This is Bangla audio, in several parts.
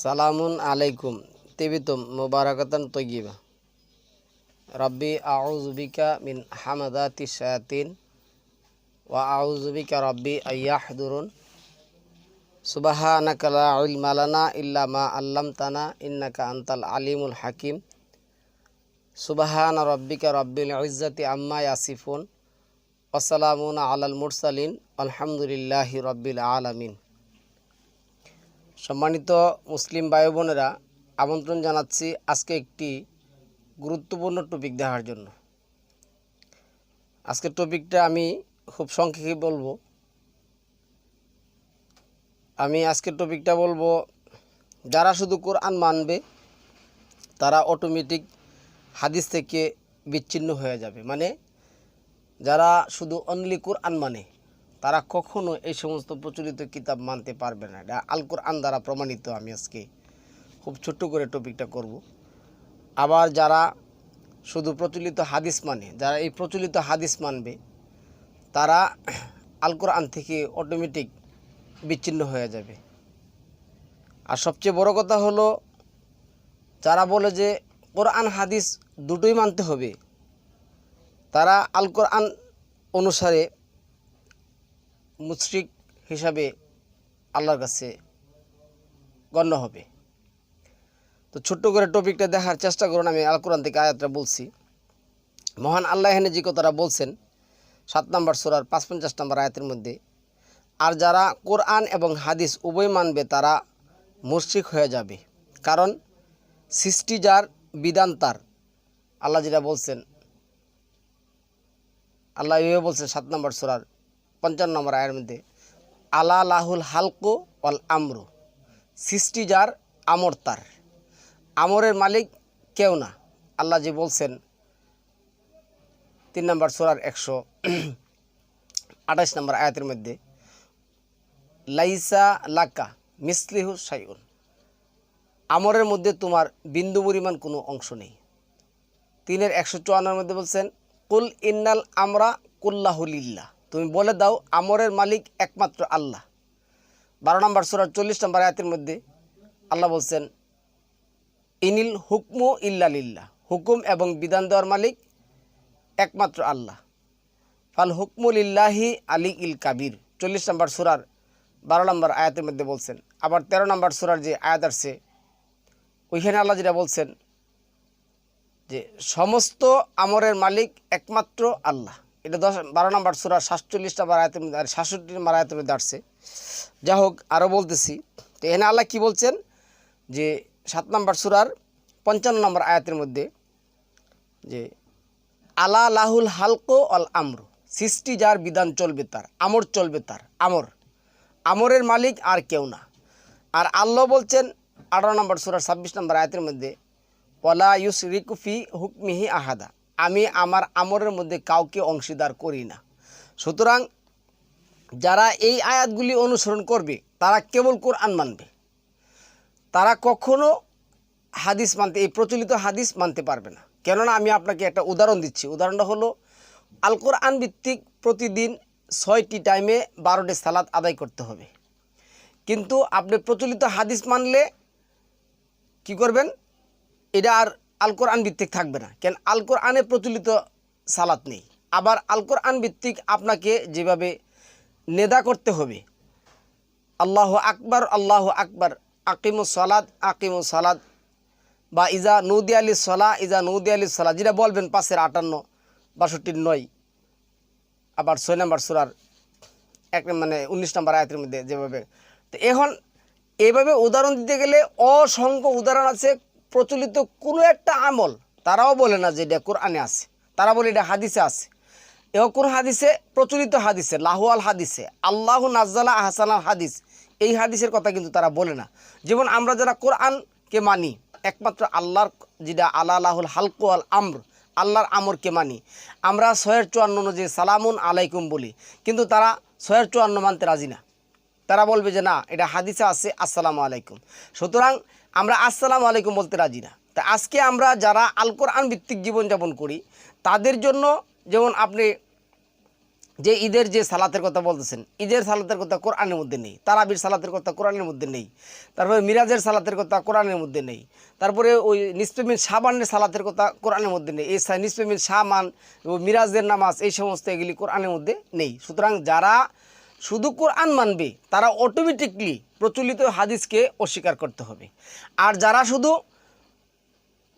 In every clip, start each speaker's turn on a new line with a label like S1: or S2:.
S1: সালামুন আলাইকুম তিবিতুম মুবারাকাতান তয়্যিবা। রাব্বি আউযু বিকা মিন হামাদাতিশ শায়াতিন ওয়া আউযু বিকা রাব্বি আইয়াহদুরুন। সুবহানাকা লা ইলমা লানা ইল্লা মা আল্লামতানা ইন্নাকা আনতাল আলিমুল হাকিম। সুবহানা রাব্বিকা রাব্বিল ইজ্জাতি আম্মা ইয়াসিফুন ওয়া সালামুন আলাল মুরসালিন আলহামদুলিল্লাহি রাব্বিল আলামিন। সম্মানিত মুসলিম ভাই বোনেরা, আমন্ত্রণ জানাচ্ছি আজকে একটি গুরুত্বপূর্ণ টপিক দেখার জন্য। আজকের টপিকটা আমি খুব সংক্ষেপে বলবো। আজকের টপিকটা বলবো, যারা শুধু কোরআন মানবে তারা অটোমেটিক হাদিস থেকে বিচ্ছিন্ন হয়ে যাবে। মানে যারা শুধু অনলি কোরআন মানে তারা কখনো এই সমস্ত প্রচলিত কিতাব মানতে পারবে না। এটা আল কোরআন দ্বারা প্রমাণিত। আমি আজকে খুব ছোট্ট করে টপিকটা করব। আবার যারা শুধু প্রচলিত হাদিস মানে, যারা এই প্রচলিত হাদিস মানবে তারা আল কোরআন থেকে অটোমেটিক বিচ্ছিন্ন হয়ে যাবে। আর সবচেয়ে বড় কথা হলো, যারা বলে যে কোরআন হাদিস দুটোই মানতে হবে, তারা আল কোরআন অনুসারে মুশরিক হিসাবে আল্লাহর কাছে গণ্য হবে। তো ছোট্ট করে টপিকটা দেখার চেষ্টা করুন। আমি আল কোরআন থেকে আয়াতটা বলছি। মহান আল্লাহ এখানে যে কথাটা বলছেন 7 নম্বর সূরার 55 নম্বর আয়াতের মধ্যে, আর যারা কোরআন এবং হাদিস উভয় মানবে তারা মুশরিক হয়ে যাবে, কারণ সৃষ্টি যার, বিধান তার। আল্লাহ যেটা বলছেন, আল্লাহ এভাবে বলছেন 7 নম্বর সূরার 55 নম্বর আয়ের মধ্যে, আলা লাহুল হালকু ওয়াল আমরু, সৃষ্টি যার, আমর তার। আমরের মালিক কেউ না। আল্লাহ যে বলছেন 3 নম্বর সূরার 128 নম্বর আয়াতের মধ্যে, লাইসা লাকা মিসলিহু শাইউন, আমরের মধ্যে তোমার বিন্দু পরিমাণ কোনো অংশ নেই। 3-এর 154 মধ্যে বলছেন, কুল ইন্নাল আমরা কুল্লাহু লিল্লাহ, তুমি বলে দাও আমরের মালিক একমাত্র আল্লাহ। 12 নম্বর সূরার 40 নম্বর আয়াতের মধ্যে আল্লাহ বলছেন, ইনিল হুকমু ইল্লা লিল্লাহ, হুকুম এবং বিধান দেওয়ার মালিক একমাত্র আল্লাহ। ফাল হুকমু লিল্লাহি আলী ইল কাবির, 40 নম্বর সূরার 12 নম্বর আয়াতের মধ্যে বলছেন। আবার 13 নম্বর সূরার যে আয়াত আসছে ওইখানে আল্লাহ যেটা বলছেন যে সমস্ত আমরের মালিক একমাত্র আল্লাহ। এটা 12 নম্বর সূরার 47 নম্বর আয়াতের মধ্যে আর 66 নম্বর আয়াতের মধ্যে আসছে। যা হোক, আরও বলতেছি। তো এখানে আল্লাহ কি বলছেন যে 7 নম্বর সূরার 55 নম্বর আয়াতের মধ্যে যে আলা লাহুল হালকু অল আমর, সৃষ্টি যার, বিধান চলবে তার, আমর চলবে তার। আমরের মালিক আর কেউ না। আর আল্লাহ বলছেন 18 নম্বর সূরার 26 নম্বর আয়াতের মধ্যে, ওয়ালা ইউশরিকু ফি হুকমিহি আহাদা, আমি আমার আমরের মধ্যে কাউকে অংশীদার করি না। সুতরাং যারা এই আয়াতগুলি অনুসরণ করবে তারা কেবল কোরআন মানবে, তারা কখনো হাদিস মানতে, এই প্রচলিত হাদিস মানতে পারবে না। কেননা আমি আপনাকে একটা উদাহরণ দিচ্ছি। উদাহরণটা হলো, আল কোরআন ভিত্তিক প্রতিদিন 6টি টাইমে 12টি সালাত আদায় করতে হবে। কিন্তু আপনি প্রচলিত হাদিস মানলে কি করবেন, এটা আর আল কোরআন ভিত্তিক থাকবে না। কেন, আল কোরআনে প্রচলিত সালাত নেই। আবার আল কোরআন ভিত্তিক আপনাকে যেভাবে নেদা করতে হবে, আল্লাহু আকবার আল্লাহু আকবার, আকিমুস সালাত, বা ইজা নৌদি আলী সলা, ইজা নৌদি আলী সলা, যেটা বলবেন 5-এর 58, 62-র 9, আবার 6 নম্বর সূরার 19 নম্বর আয়াতের মধ্যে যেভাবে। তো এখন এইভাবে উদাহরণ দিতে গেলে অসংখ্য উদাহরণ আছে। প্রচলিত কোনো একটা আমল তারাও বলে না যে এটা কোরআনে আছে, তারা বলে এটা হাদিসে আছে। এও কোন হাদিসে, প্রচলিত হাদিসে, লাহুয়াল হাদিসে, আল্লাহু নাজ্জালা আহসানাল হাদিস, এই হাদিসের কথা কিন্তু তারা বলে না। যেমন আমরা যারা কোরআনকে মানি, একমাত্র আল্লাহর যেটা আলা লাহুল হালকু আল আমর, আল্লাহর আমরকে মানি। আমরা 654 অনুযায়ী সালামুন আলাইকুম বলি, কিন্তু তারা 654 মানতে রাজি না। তারা বলবে যে না, এটা হাদিসে আছে আসসালামু আলাইকুম। সুতরাং আমরা আসসালামু আলাইকুম বলতে রাজি না। তা আজকে আমরা যারা আল কোরআন ভিত্তিক জীবনযাপন করি তাদের জন্য, যেমন আপনি যে ঈদের যে সালাতের কথা বলতেছেন, ঈদের সালাতের কথা কোরআনের মধ্যে নেই, তারাবির সালাতের কথা কোরআনের মধ্যে নেই, তারপরে মিরাজের সালাতের কথা কোরআনের মধ্যে নেই, তারপরে ওই নিসফে মিন শাবানের সালাতের কথা কোরআনের মধ্যে নেই, এই নিসফে মিন শাবান ও মিরাজের নামাজ এই সমস্ত এগুলি কোরআনের মধ্যে নেই। সুতরাং যারা শুধু কোরআন মানবে তারা অটোমেটিকলি প্রচলিত হাদিসকে অস্বীকার করতে হবে। আর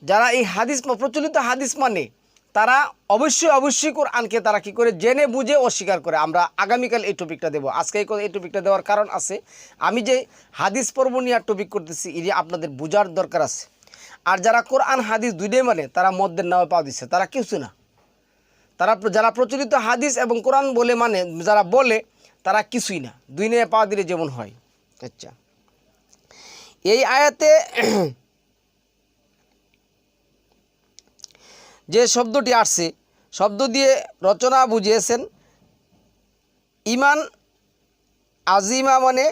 S1: যারা এই হাদিস প্রচলিত হাদিস মানে তারা অবশ্যই কোরআনকে তারা কি করে জেনে বুঝে অস্বীকার করে। আমরা আগামীকাল এই টপিকটা দেবো। আজকে এই টপিকটা দেওয়ার কারণ আছে, আমি যে হাদিস পর্ব নিয়ে টপিক করতেছি এটি আপনাদের বোঝার দরকার আছে। আর যারা কোরআন হাদিস দুইটাই মানে তারা মদ্যের নামে পাওয়া দিচ্ছে, তারা কিছু না। যারা প্রচলিত হাদিস এবং কোরআন বলে মানে যারা বলে তারা কিছুই না, দুই নিয়ে পাওয়া দিলে যেমন হয়। আচ্ছা, এই আয়াতে যে শব্দটি আসছে, শব্দ দিয়ে রচনা বুঝিয়েছেন ইমান আজিমা মানে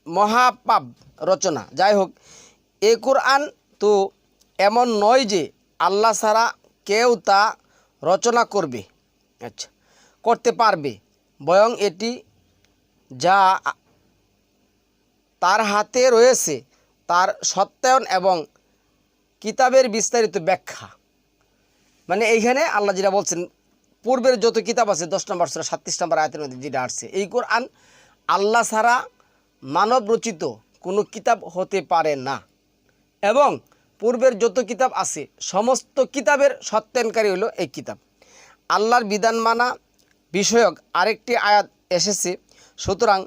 S1: মহাপাপ রচনা। যাই হোক, এই কোরআন তো এমন নয় যে আল্লাহ ছাড়া কেউ তা রচনা করবে, আচ্ছা করতে পারবে, বরং এটি যা তার হাতে রয়েছে তার সত্যায়ন এবং কিতাবের বিস্তারিত ব্যাখ্যা। মানে এইখানে আল্লাহ যেটা বলছেন পূর্বের যত কিতাব আছে 10 নম্বর সূরা 37 নম্বর আয়াতের মধ্যে যেটা আসছে, এই কোরআন আল্লাহ ছাড়া মানব রচিত কোনো কিতাব হতে পারে না, এবং পূর্বের যত কিতাব আছে সমস্ত কিতাবের সত্যায়নকারী হলো এই কিতাব। আল্লাহর বিধান মানা বিষয়ক আরেকটি আয়াত এসেছে, সুতরাং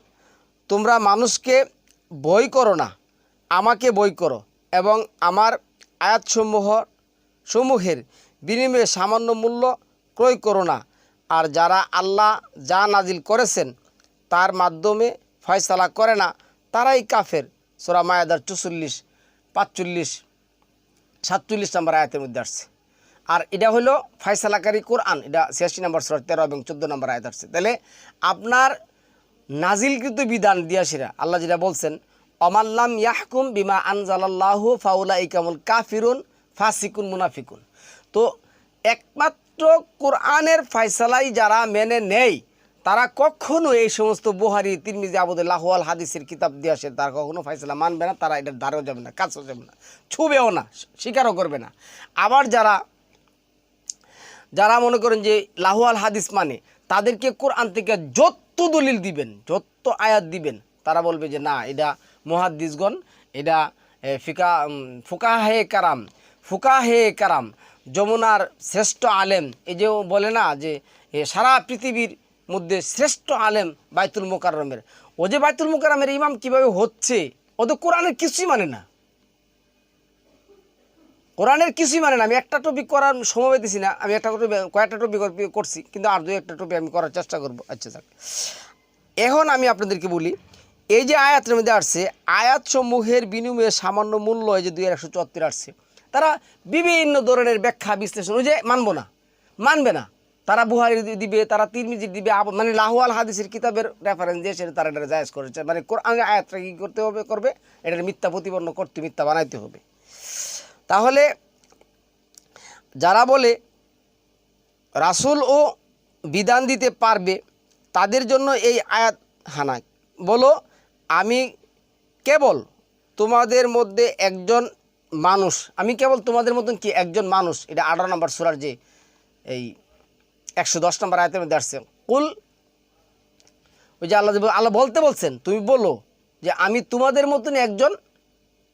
S1: তোমরা মানুষকে ভয় করো না, আমাকে ভয় করো, এবং আমার আয়াতসমূহের বিনিময়ে সামান্য মূল্য ক্রয় করো না। আর যারা আল্লাহ যা নাজিল করেছেন তার মাধ্যমে ফয়সালা করে না তারাই কাফের। সূরা মায়েদার 44, 45, 47 নম্বর আয়াতের মধ্যে আসছে। আর এটা হলো ফয়সালাকারী কোরআন, এটা 86 নম্বর সূরা 13 এবং 14 নম্বর আয়াত আসছে। তাহলে আপনার নাজিলকৃত বিধান দিয়াসিরা আল্লাহ যেটা বলছেন অমাল্লাম ইয়াহকুম বিমা আনজালাল্লাহু ফাউলাইকা হুমুল কাফিরুন ফাসিকুন মুনাফিকুন। তো একমাত্র কোরআনের ফয়সালাই যারা মেনে নেয় তারা কখনো এই সমস্ত বুখারী, তিরমিজি, আবু দাউদ, লাহওয়াল হাদিসের কিতাব দিয়ে আসে তারা কখনো ফয়সালা মানবে না, তারা এটার ধারেও যাবে না, কাছেও যাবে না, ছুবেও না, স্বীকারও করবে না। আবার যারা মনে করেন যে লাহওয়াল হাদিস মানে তাদেরকে কোরআন থেকে যত দলিল দিবেন, যত আয়াত দিবেন, তারা বলবে যে না এটা মুহাদ্দিসগণ, এটা ফুকাহে কারাম যমুনার শ্রেষ্ঠ আলেম, এই যে বলে না যে সারা পৃথিবীর মধ্যে শ্রেষ্ঠ আলেম বাইতুল মোকাররমের, ও যে বাইতুল মোকাররমের ইমাম কিভাবে হচ্ছে, ও তো কোরআনের কিছুই মানে না, কোরআনের কিছুই মানে না। আমি একটা টপিক করার সময় পেতেছি না, আমি কয়েকটা টপিক করছি, কিন্তু আর 2-1টা টপিক আমি করার চেষ্টা করব। আচ্ছা যাক, এখন আমি আপনাদেরকে বলি এই যে আয়াতের মধ্যে আসছে আয়াতসমূহের বিনিময়ে সামান্য মূল্য, এই যে 2174 আসছে, তারা বিভিন্ন ধরনের ব্যাখ্যা বিশ্লেষণ, ওই যে মানবে না, তারা বুখারী দিবে, তারা তিরমিজি দিবে, মানে লাহওয়াল হাদিসের কিতাবের রেফারেন্স দিয়ে সেটা তারা এটা জায়েজ করেছে, মানে কোরআনের আয়াতটা কী করবে এটার মিথ্যা প্রতিপন্ন করতে, মিথ্যা বানাইতে হবে। তাহলে যারা বলে রাসূল ও বিধান দিতে পারবে তাদের জন্য এই আয়াত হানা, বলো আমি কেবল তোমাদের মধ্যে একজন মানুষ, আমি কেবল তোমাদের মতন কি একজন মানুষ। এটা 18 নম্বর সূরার যে এই 110 নম্বর আয়াতের মধ্যে আসছে, কুল, ওই যে আল্লাহ বলতে বলছেন তুমি বলো যে আমি তোমাদের মতন একজন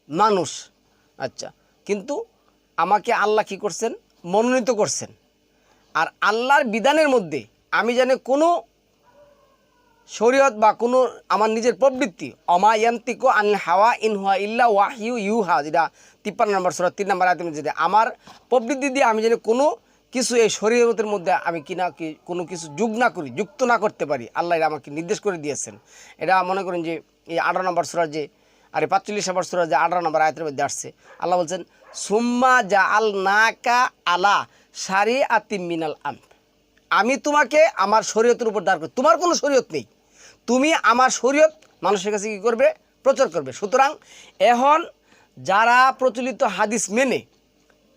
S1: মানুষ। আচ্ছা, কিন্তু আমাকে আল্লাহ কি করছেন, মনোনীত করছেন। আর আল্লাহর বিধানের মধ্যে আমি জানি কোনো শরীয়ত বা কোনো আমার নিজের প্রবৃত্তি, অমা ইয়ান্তিকু আনিল হাওয়া ইন হুয়া ইল্লা ওয়াহয়ু ইউহা, যেটা 53 নম্বর সূরা 3 নম্বর আয়াতে, যেটা আমার প্রবৃত্তি দিয়ে আমি জানি কোনো কিছু এই শরীয়তের মধ্যে আমি কোনো কিছু যুক্ত না করতে পারি, আল্লাহ আমাকে নির্দেশ করে দিয়েছেন। এটা মনে করেন যে এই 18 নম্বর সূরার যে 45 নম্বর সূরার যে 18 নম্বর আয়াতের মধ্যে আসছে, আল্লাহ বলছেন সুম্মা জাআলনাকা আলা শারিআতিম মিনাল আমর, আমি তোমাকে আমার শরীয়তের উপর দাঁড় করি, তোমার কোনো শরীয়ত নেই, তুমি আমার শরীয়ত মানুষের কাছে কী করবে, প্রচার করবে। সুতরাং এখন যারা প্রচলিত হাদিস মেনে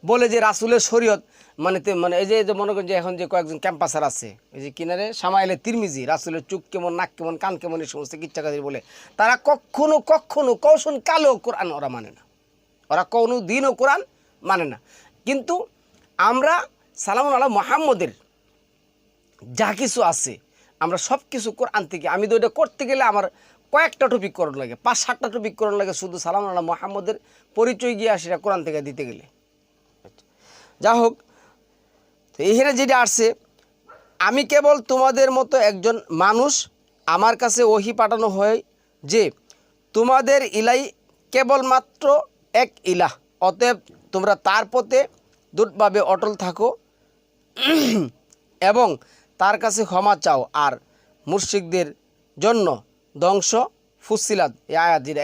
S1: বলে যে রাসূলের শরীয়ত মানে মানে এই যে মনে করেন যে এখন যে কয়েকজন ক্যাম্পাসার আছে এই যে কিনারে সামাইলে তিরমিজি রাসূলের চোখ কেমন, নাক কেমন, কান কেমন, এই সমস্ত কিচ্ছাকাদের বলে, তারা কখনো কখনো কৌশল কালেও কোরআন ওরা মানে না, ওরা কোনো দিনও কোরআন মানে না। কিন্তু আমরা সালামুন আলা মুহাম্মদের যা কিছু আছে আমরা সব কিছু কোরআন থেকে, আমি তো এটা করতে গেলে আমার কয়েকটা টপিক করার লাগে, 5-7টা টপিক করার লাগে শুধু সালামুন আলা মুহাম্মদের পরিচয় গিয়ে সেটা কোরআন থেকে দিতে গেলে। যা হোক, তো এইখানে যেটা আসছে, আমি কেবল তোমাদের মতো একজন মানুষ, আমার কাছে ওহী পাঠানো হয় যে তোমাদের ইলাই কেবলমাত্র এক ইলাহ, অতএব তোমরা তার পথে দৃঢ়ভাবে অটল থাকো এবং তার কাছে ক্ষমা চাও, আর মুশরিকদের জন্য ধ্বংস। ফুসিলাত এই আয়াত যেটা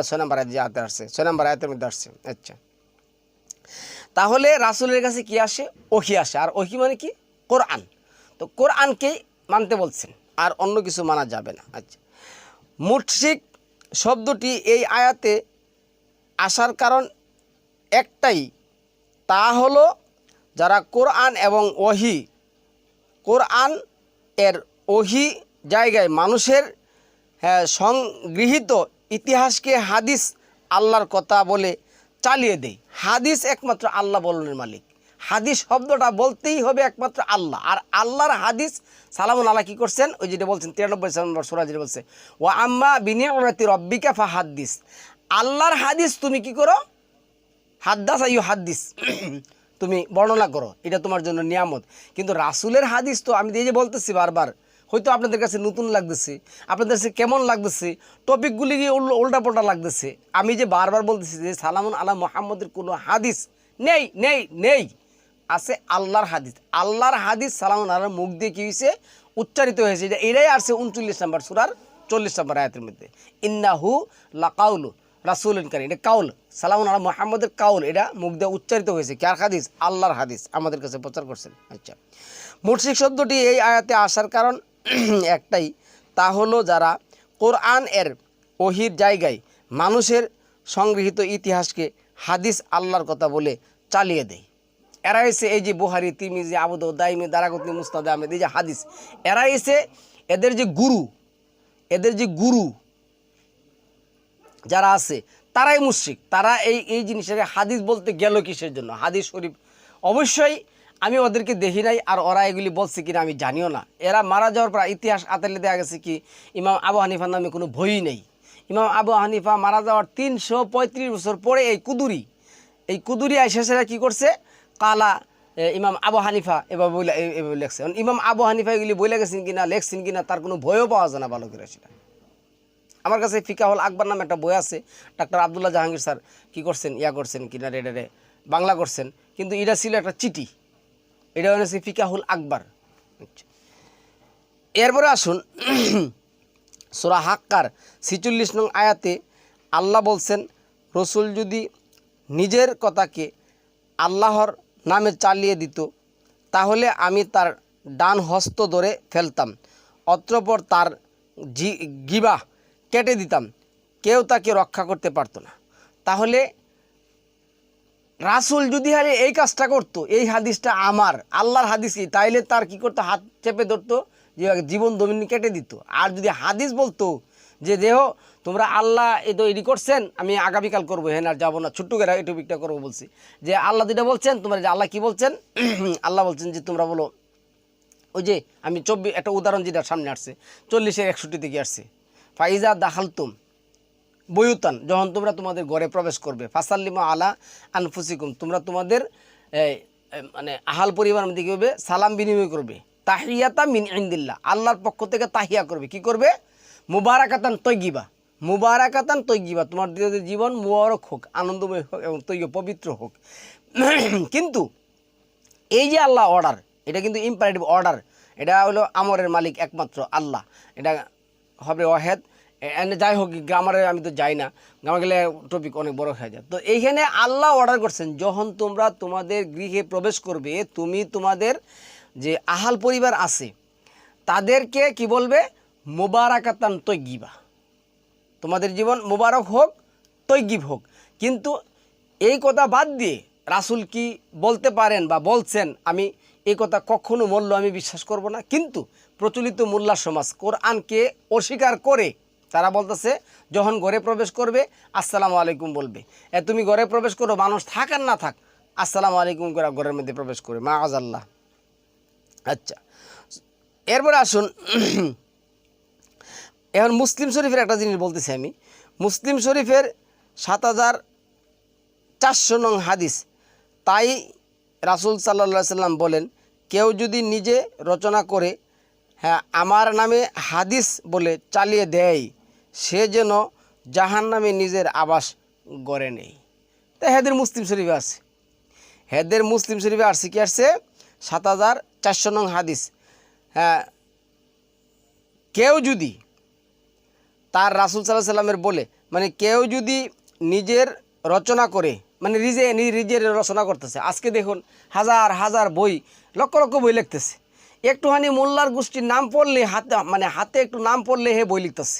S1: 6 নম্বর আয়াত যে আয়াতে আসছে, 6 নম্বর আয়াতের মধ্যে আসছে। আচ্ছা, তাহলে রাসূলের কাছে কি আসে? ওহী আসে। আর ওহী মানে কি? কোরআন। তো কোরআনকেই মানতে বলছেন, আর অন্য কিছু মানা যাবে না। আচ্ছা, মুশরিক শব্দটি এই আয়াতে আসার কারণ একটাই, তা হলো যারা কোরআন এবং ওহী, কোরআন এর ওহী জায়গায় মানুষের সংগৃহীত ইতিহাসকে হাদিস আল্লাহর কথা বলে চালিয়ে দেয়। হাদিস একমাত্র আল্লাহ বলনের মালিক, হাদিস শব্দটা বলতেই হবে একমাত্র আল্লাহ। আর আল্লাহর হাদিস সালামুন আলা কি করছেন? ওই যেটা বলছেন 93 নম্বর সূরা যেটা বলছে, ওয়া আম্মা বিনিআমাতি রাব্বিকা ফাহাদ্দিস, আল্লাহর হাদিস তুমি কি করো? হাদ্দাস আইয়ু হাদ্দিস, তুমি বর্ণনা করো, এটা তোমার জন্য নিয়ামত। কিন্তু রাসূলের হাদিস তো আমি এই যে বলতেছি বারবার, হয়তো আপনাদের কাছে নতুন লাগতেছে, আপনাদের কাছে কেমন লাগতেছে, টপিকগুলি গিয়ে উল্টাপাল্টা লাগতেছে। আমি যে বারবার বলতেছি যে সালামুন আলা মুহাম্মদের কোনো হাদিস নেই নেই নেই, আছে আল্লাহর হাদিস। আল্লাহর হাদিস সালামুন আলার মুখ দিয়ে কী হয়েছে? উচ্চারিত হয়েছে। এটাই আসছে 39 নম্বর সূরার 40 নম্বর আয়াতের মধ্যে, ইন্নাহু লাকাউলু রাসূলুন কারীম। এটা কাউল, সালামুন আলা মুহাম্মদের কাউল, এটা মুখ দিয়ে উচ্চারিত হয়েছে। কার হাদিস? আল্লাহর হাদিস আমাদের কাছে প্রচার করছেন। আচ্ছা, মুশরিক শব্দটি এই আয়াতে আসার কারণ একটাই, তা হলো যারা কোরআন এর ওহীর জায়গায় মানুষের সংগৃহীত ইতিহাসকে হাদিস আল্লাহর কথা বলে চালিয়ে দেয়। এরা এসে এই যে বুখারী, তিরমিজি, আবু দাউদ, দাইমি, দারাকুতনি, মুসনাদ আহমেদ, এই যে হাদিস, এরা এসে এদের যে গুরু যারা আছে তারাই মুশরিক। তারা এই জিনিসের হাদিস বলতে গেল কিসের জন্য? হাদিস শরীফ অবশ্যই আমি ওদেরকে দেখি নাই, আর ওরা এগুলি বলছে কিনা আমি জানিও না। এরা মারা যাওয়ার পর ইতিহাস আতালে দেখা গেছে কি ইমাম আবু হানিফার নামে কোনো বই নেই। ইমাম আবু হানিফা মারা যাওয়ার 335 বছর পরে এই কুদুরি আইসেরা কী করছে? কালা ইমাম আবু হানিফা এভাবে লেখছে। ইমাম আবু হানিফা এগুলি বলে গেছেন কিনা, লেখছেন কিনা, তার কোনো বইও পাওয়া যায় না ভালো করে। সেটা আমার কাছে ফিকাহুল আকবর নামে একটা বই আছে, ডাক্তার আবদুল্লাহ জাহাঙ্গীর স্যার কী করছেন, করছেন কিনা রেডারে বাংলা করছেন, কিন্তু এটা ছিল একটা চিঠি, এটা হচ্ছে ফিকাহুল আকবর। এরপরে আসুন সূরা হাক্কার 46 নং আয়াতে আল্লাহ বলছেন, রসুল যদি নিজের কথাকে আল্লাহর নামে চালিয়ে দিত তাহলে আমি তার ডান হস্ত ধরে ফেলতাম, অতঃপর তার জিহ্বা কেটে দিতাম, কেউ তাকে রক্ষা করতে পারত না। তাহলে রাসূল যদি হারে এই কাজটা করতো, এই হাদিসটা আমার আল্লাহর হাদিস, তাইলে তার কি করতো? হাত চেপে ধরতো, যে জীবন দমিনি কেটে দিত। আর যদি হাদিস বলতো যে দেহ তোমরা আল্লাহ এ তো এডি করছেন, আমি আগামীকাল করবো, হ্যাঁ আর যাবো না, ছোট্ট করে এই টপিকটা করবো বলছি, যে আল্লাহ যেটা বলছেন তোমরা, যে আল্লাহ কি বলছেন? আল্লাহ বলছেন যে তোমরা বলো, ওই যে আমি 24 একটা উদাহরণ যেটা সামনে আসছে 40-61 থেকে আসছে, ফাইজা দাখালতুম বয়ুতান, যখন তোমরা তোমাদের ঘরে প্রবেশ করবে, ফাসাল্লিমু আলা আনফুসিকুম, তোমরা তোমাদের মানে আহাল পরিবার মধ্যে কী হবে? সালাম বিনিময় করবে, তাহিয়াতা মিন ইনদিল্লাহ, আল্লাহর পক্ষ থেকে তাহিয়া করবে। কি করবে? মুবারাকাতান তৈয়িবা, মুবারাকাতান তৈয়িবা, তোমার জীবন মুবারক হোক, আনন্দময় হোক এবং পবিত্র হোক। কিন্তু এই যে আল্লাহ অর্ডার, এটা কিন্তু ইম্পারেটিভ অর্ডার, এটা হলো আমরের মালিক একমাত্র আল্লাহ, এটা হবে ওয়াহেদ। যাই হোক, গ্রামারে আমি তো যাই না, গ্রামে গেলে টপিক অনেক বড় হয়ে যায়। তো এইখানে আল্লাহ অর্ডার করছেন, যখন তোমরা তোমাদের গৃহে প্রবেশ করবে, তুমি তোমাদের যে আহাল পরিবার আছে তাদেরকে কি বলবে? মুবারাকাতান তৈয়িবা, তোমাদের জীবন মুবারক হোক, তৈয়িব হোক। কিন্তু এই কথা বাদ দিয়ে রাসূল কি বলতে পারেন বা বলছেন, আমি এই কথা কখনো মূল্য আমি বিশ্বাস করব না। কিন্তু প্রচলিত মোল্লা সমাজ কোরআনকে অস্বীকার করে তারা বলতেছে যখন ঘরে প্রবেশ করবে আসসালামু আলাইকুম বলবে। তুমি ঘরে প্রবেশ করো, মানুষ থাক আর না থাক, আসসালামু আলাইকুম করে ঘরের মধ্যে প্রবেশ করে, মাআযাল্লাহ। আচ্ছা, এরপরে আসুন এখন মুসলিম শরীফের একটা জিনিস বলতেছি আমি। মুসলিম শরীফের ৭,৪০০ নং হাদিস, তাই রাসূল সাল্লাল্লাহু আলাইহি সাল্লাম বলেন, কেউ যদি নিজে রচনা করে হ্যাঁ আমার নামে হাদিস বলে চালিয়ে দেয়, সে যেন জাহান্নামে নিজের আবাস গড়ে নেই। তাই হেদের মুসলিম শরীফে আছে, হেদের মুসলিম শরীফে আসছে কি আসছে ৭,৪০০ নং হাদিস। হ্যাঁ, কেউ যদি তার রাসূল সাল্লাল্লাহু আলাইহি সাল্লামের বলে, মানে কেউ যদি নিজের রচনা করে, মানে নিজের রচনা করতেছে। আজকে দেখুন হাজার হাজার বই, লক্ষ লক্ষ বই লিখতেছে, একটুখানি মোল্লার গোষ্ঠীর নাম পড়লে হাতে একটু নাম পড়লে হে বই লিখতেছে।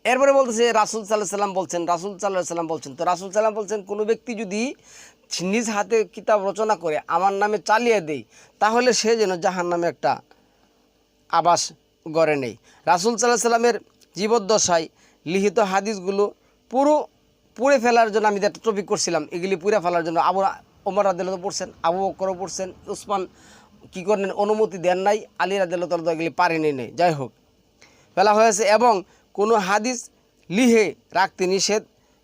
S1: এরপরে বলতেছে রাসূল সাল্লাল্লাহু আলাইহি সাল্লাম বলছেন, রাসূল সাল্লাল্লাহু আলাইহি সাল্লাম বলছেন। তো রাসূল সাল্লাম বলছেন, কোনো ব্যক্তি যদি নিজ হাতে কিতাব রচনা করে আমার নামে চালিয়ে দেয়, তাহলে সে যেন জাহান্নামে একটা আবাস গড়ে নেই। রাসূল সাল্লাল্লাহু আলাইহি সাল্লামের জীবদ্দশায় লিখিত হাদিসগুলো পুড়ে ফেলার জন্য আমি একটা টপিক করছিলাম, এগুলি পুড়ে ফেলার জন্য ওমর রাদিয়াল্লাহু আনহু পড়ছেন, আবু বকরও পড়ছেন, উসমান কী করেন অনুমতি দেন নাই, আলী রাদিয়াল্লাহু তাআলা এগুলি পারেনি নেই, যাই হোক ফেলা হয়েছে। এবং কোনো হাদিস লিখে রাখতে নিষেধ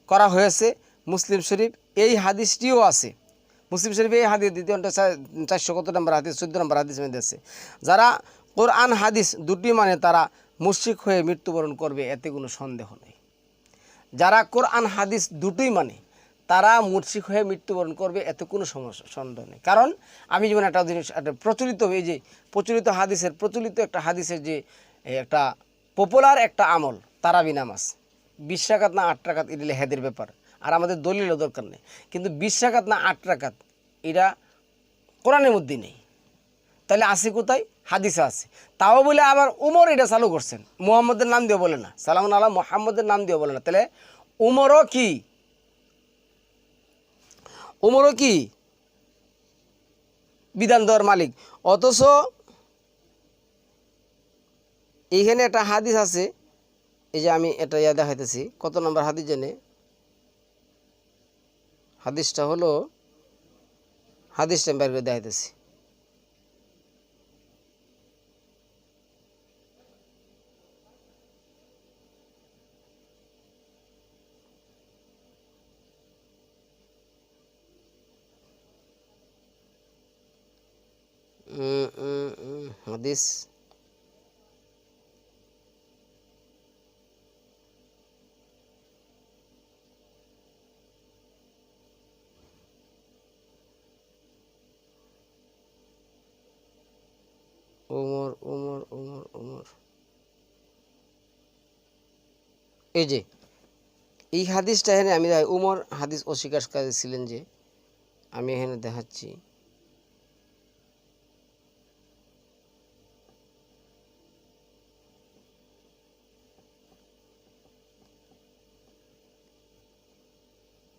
S1: করা হয়েছে মুসলিম শরীফ, এই হাদিসটিও আছে মুসলিম শরীফে। এই হাদিস দ্বিতীয় 400 কত নম্বর হাদিস, 14 নম্বর হাদিস মধ্যে আছে, যারা কোরআন হাদিস দুটি মানে তারা মুশরিক হয়ে মৃত্যুবরণ করবে, এতে কোনো সন্দেহ নেই। যারা কোরআন হাদিস দুটোই মানে তারা মুশরিক হয়ে মৃত্যুবরণ করবে, এতে কোনো সন্দেহ নেই। কারণ আমি যেমন একটা জিনিস, একটা প্রচলিত এই যে প্রচলিত একটা হাদিসের যে একটা পপুলার একটা আমল তারাবি নামাজ, 20 রাকাত না 8 রাকাত, এটা হেদের ব্যাপার, আর আমাদের দলিলও দরকার নেই। কিন্তু 20 রাকাত না 8 রাকাত এটা কোরআনের মধ্যে নেই, তাহলে আছে কোথায়? হাদিসে আছে। তাও বলে আবার উমর এটা চালু করছেন, মুহাম্মদের নাম দিয়ে বলে না, সালামুন আলা মুহাম্মদের নাম দিয়ে বলে না। তাহলে উমরও কি বিধান দেওয়ার মালিক। অথচ এইখানে একটা হাদিস আছে, এই যে আমি এটা দেখাইতেছি, কত নম্বর হাদিস জেনে, হাদিসটা হলো বের করে দেখাইতেছি। হাদিস ওমর এই যে এই হাদিসটা এখানে আমি উমর হাদিস অস্বীকারী ছিলেন, যে আমি এখানে দেখাচ্ছি।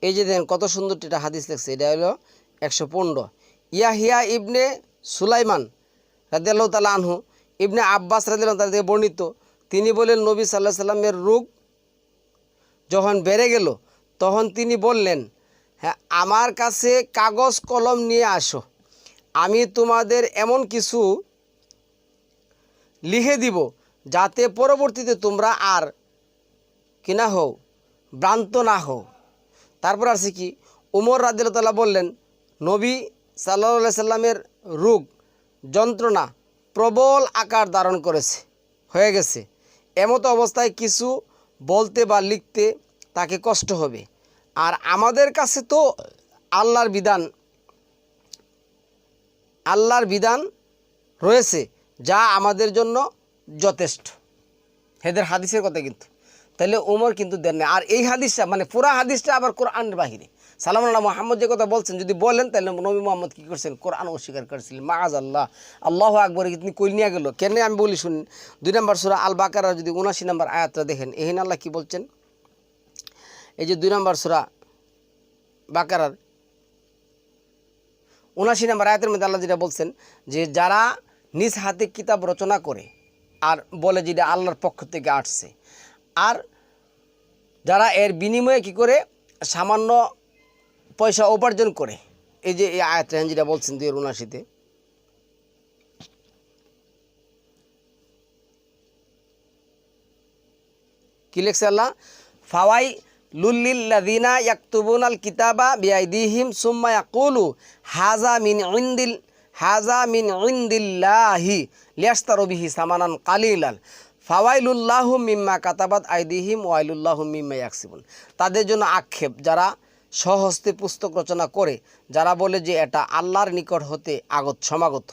S1: এই যে দেখেন কত সুন্দর একটা হাদিস লেখছে, এটা হলো 115। ইয়াহিয়া ইবনে সুলাইমান রাদিয়াল্লাহু তাআলা আনহু, ইবনে আব্বাস রাদিয়াল্লাহু তাআলা থেকে বর্ণিত, তিনি বলেন, নবী সাল্লাল্লাহু আলাইহি সাল্লামের রোগ যখন বেড়ে গেল তখন তিনি বললেন, হ্যাঁ আমার কাছে কাগজ কলম নিয়ে আসো, আমি তোমাদের এমন কিছু লিখে দিব যাতে পরবর্তীতে তোমরা আর কিনা হও, ভ্রান্ত না হও। তারপর আছে কি, উমর রাদিয়াল্লাহু তাআলা বললেন, নবী সাল্লাল্লাহু আলাইহি সাল্লামের রোগ যন্ত্রণা প্রবল আকার ধারণ হয়ে গেছে, এমতো অবস্থায় কিছু বলতে বা লিখতে তাকে কষ্ট হবে। আর আমাদের কাছে তো আল্লাহর বিধান রয়েছে যা আমাদের জন্য যথেষ্ট। হেদের হাদিসের কথা কিন্তু, তাহলে ওমর কিন্তু দেন না। আর এই হাদিসটা মানে পুরা হাদিসটা আবার কোরআনের বাহিরে। সালামুন আলা মুহাম্মদ যে কথা বলছেন, যদি বলেন তাহলে নবী মুহাম্মদ কী করছেন? কোরআন অস্বীকার করেছিলেন। মাআযাল্লাহ, আল্লাহু আকবার, ইতনি কই নিয়ে গেল কেন আমি বলি শুনুন। 2 নম্বর সূরা আল বাকারার যদি 79 নম্বর আয়াতটা দেখেন, এখানে আল্লাহ কী বলছেন, এই যে 2 নম্বর সূরা বাকারার 79 নম্বর আয়াতের মধ্যে আল্লাহ যেটা বলছেন যে যারা নিজ হাতে কিতাব রচনা করে আর বলে যেটা আল্লাহর পক্ষ থেকে আসছে, আর যারা এর বিনিময়ে কি করে সামান্য পয়সা উপার্জন করে, এই যে এই আয়াত যেটা বলছেন 279-তে, কি লিখছে আল্লাহ? ফাওয়াই লুল্লিল্লাযিনা ইয়াকতুবুনাল কিতাবা বিআইদিহিম সুম্মা ইয়াকুলু হাযা মিন ইনদিল্লাহি লিয়াশতারু বিহি সামানান কালিলান ফাওয়াইলুল্লাহুম মিম্মা কাতাবাত আইদিহিম ওয়াইলুল্লাহুম মিম্মা ইয়াকসিবুন। তাদের জন্য আক্ষেপ যারা স্বহস্তে পুস্তক রচনা করে, যারা বলে যে এটা আল্লাহর নিকট হতে সমাগত,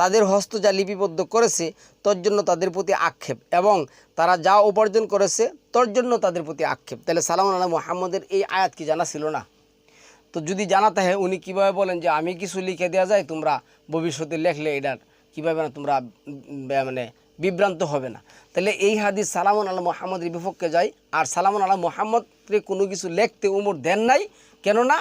S1: তাদের হস্ত যা লিপিবদ্ধ করেছে তোর জন্য তাদের প্রতি আক্ষেপ, এবং তারা যা উপার্জন করেছে তোর জন্য তাদের প্রতি আক্ষেপ। তাহলে সালামুন আলা মুহাম্মদের এই আয়াত কি জানা ছিল না? তো যদি জানা থাকে উনি কীভাবে বলেন যে আমি কিছু লিখে দেওয়া যায়, তোমরা ভবিষ্যতে লেখলে এটার কীভাবে না তোমরা মানে বিভ্রান্ত হবে না। তাহলে এই হাদিস সালামুন আলা মুহাম্মদের বিপক্ষে যায়। আর সালামুন আলা মুহাম্মদকে কোনো কিছু লিখতে উমর দেন নাই, কেননা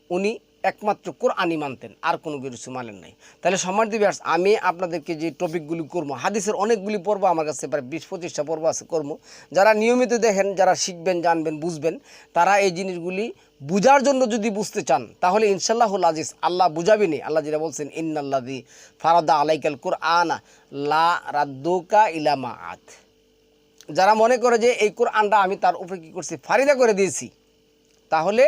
S1: উনি একমাত্র কোরআনই মানতেন, আর কোনো কিছু মানেন নাই। তাহলে সম্মানিত ভিউয়ার্স, আমি আপনাদেরকে যে টপিকগুলি করবো, হাদিসের অনেকগুলি পর্ব আমার কাছে প্রায় 20-25টা পর্ব আছে করবো। যারা নিয়মিত দেখেন, যারা শিখবেন, জানবেন, বুঝবেন, তারা এই জিনিসগুলি বুঝার জন্য যদি বুঝতে চান তাহলে ইনশাআল্লাহুল আজিজ আল্লাহ বুঝাবেনি। আল্লাহ যেটা বলছেন ইন্নাল্লাযী ফারাদা আলাইকাল কুরআনা লা রাদ্দুকা ইলা মাআদ। যারা মনে করে যে এই কোরআনটা আমি তার উপরে কী করছি, ফারিদা করে দিয়েছি, তাহলে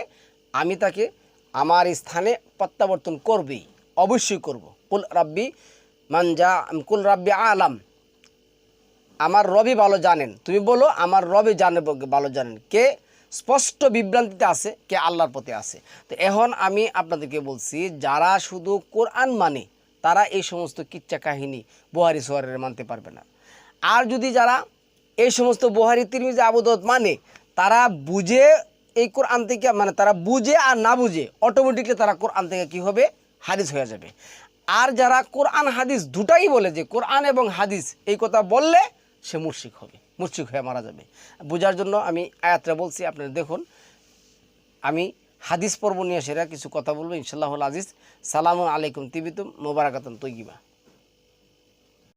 S1: আমি তাকে আমার স্থানে প্রত্যাবর্তন করবেই, অবশ্যই করব। কুল রাব্বি আলাম, আমার রবি ভালো জানেন। তুমি বলো আমার রবি ভালো জানেন। কে স্পষ্ট বিভ্রান্তিতে আছে, কে আল্লাহর পথে আছে। তো এখন আমি আপনাদেরকে বলছি, যারা শুধু কোরআন মানে তারা এই সমস্ত কিচ্ছা কাহিনী বুহারি সোহারের মানতে পারবে না। আর যদি যারা এই সমস্ত বুহারি তিরমিজি আবু দাউদ মানে, তারা বুঝে এই কোরআন থেকে, মানে তারা বুঝে আর না বুঝে অটোমেটিকলি তারা কোরআন থেকে কী হবে, হাদিস হয়ে যাবে। আর যারা কোরআন হাদিস দুটাই বলে, যে কোরআন এবং হাদিস এই কথা বললে সে মুশরিক হবে, মুশরিক হয়ে মারা যাবে। বোঝার জন্য আমি আয়াতটা বলছি, আপনারা দেখুন। আমি হাদিস পর্ব নিয়ে সেরা কিছু কথা বলবো ইনশাআল্লাহুল আজিজ। সালামু আলাইকুম তিবিতুম মুবারাকাতুন তৈয়িবা।